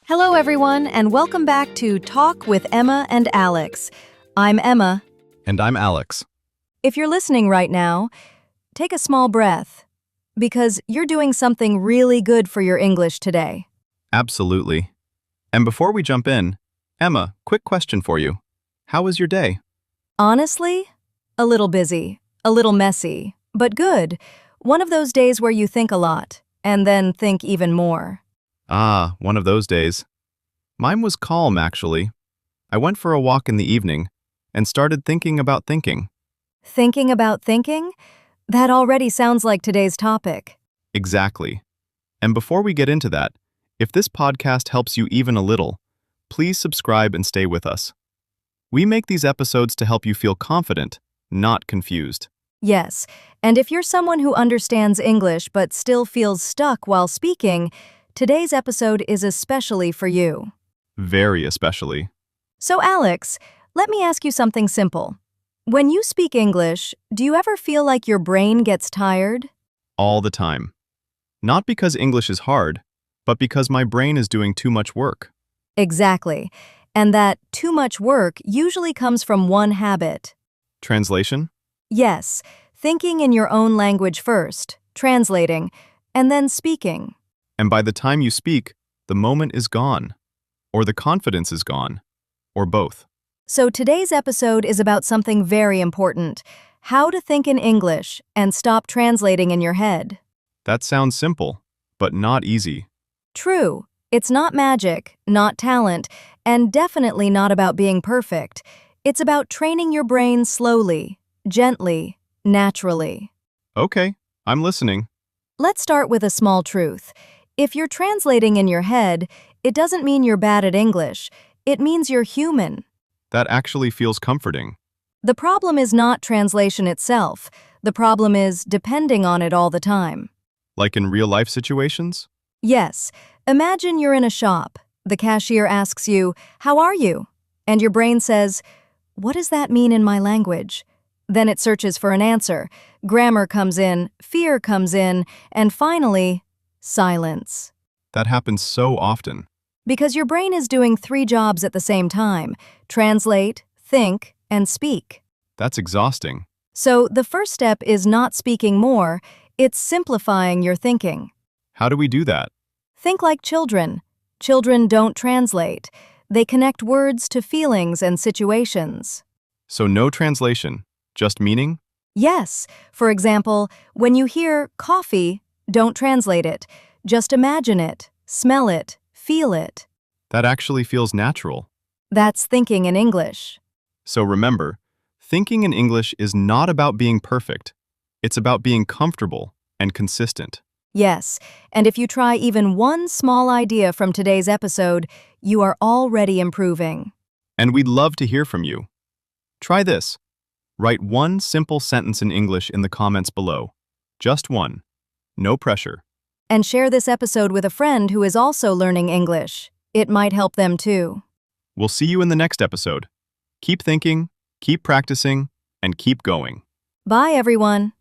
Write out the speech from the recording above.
Hello, everyone, and welcome back to Talk with Emma and Alex. I'm Emma. And I'm Alex. If you're listening right now, take a small breath, because you're doing something really good for your English today. Absolutely. And before we jump in, Emma, quick question for you. How was your day? Honestly, a little busy, a little messy, but good. One of those days where you think a lot, and then think even more. One of those days. Mine was calm, actually. I went for a walk in the evening and started thinking about thinking. Thinking about thinking? That already sounds like today's topic. Exactly. And before we get into that, if this podcast helps you even a little, please subscribe and stay with us. We make these episodes to help you feel confident, not confused. Yes, and if you're someone who understands English but still feels stuck while speaking, today's episode is especially for you. Very especially. So Alex, let me ask you something simple. When you speak English, do you ever feel like your brain gets tired? All the time. Not because English is hard, but because my brain is doing too much work. Exactly. And that too much work usually comes from one habit. Translation? Yes, thinking in your own language first, translating, and then speaking. And by the time you speak, the moment is gone. Or the confidence is gone. Or both. So today's episode is about something very important: how to think in English and stop translating in your head. That sounds simple, but not easy. True, it's not magic, not talent, and definitely not about being perfect. It's about training your brain slowly, gently, naturally. Okay, I'm listening. Let's start with a small truth. If you're translating in your head, it doesn't mean you're bad at English. It means you're human. That actually feels comforting. The problem is not translation itself. The problem is depending on it all the time. Like in real-life situations? Yes, imagine you're in a shop. The cashier asks you, "How are you?" And your brain says, "What does that mean in my language?" Then it searches for an answer. Grammar comes in, fear comes in, and finally, silence. That happens so often. Because your brain is doing 3 jobs at the same time: translate, think, and speak. That's exhausting. So the first step is not speaking more, it's simplifying your thinking. How do we do that? Think like children. Children don't translate. They connect words to feelings and situations. So no translation, just meaning? Yes, for example, when you hear coffee, don't translate it. Just imagine it, smell it, feel it. That actually feels natural. That's thinking in English. So remember, thinking in English is not about being perfect. It's about being comfortable and consistent. Yes, and if you try even one small idea from today's episode, you are already improving. And we'd love to hear from you. Try this. Write one simple sentence in English in the comments below. Just one. No pressure. And share this episode with a friend who is also learning English. It might help them too. We'll see you in the next episode. Keep thinking, keep practicing, and keep going. Bye, everyone.